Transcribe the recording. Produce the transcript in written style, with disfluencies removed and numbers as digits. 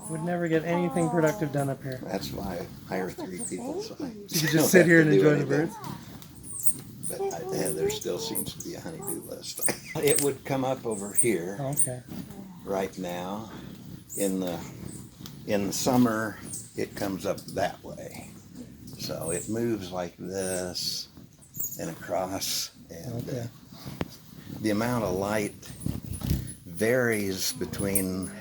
Would never get anything productive done up here. That's why I hire 3 people. So You could just sit here and enjoy the birds. But there still seems to be a honey-do list. It would come up over here. Okay. Right now. In the summer, it comes up that way. So it moves like this and across. And the amount of light varies between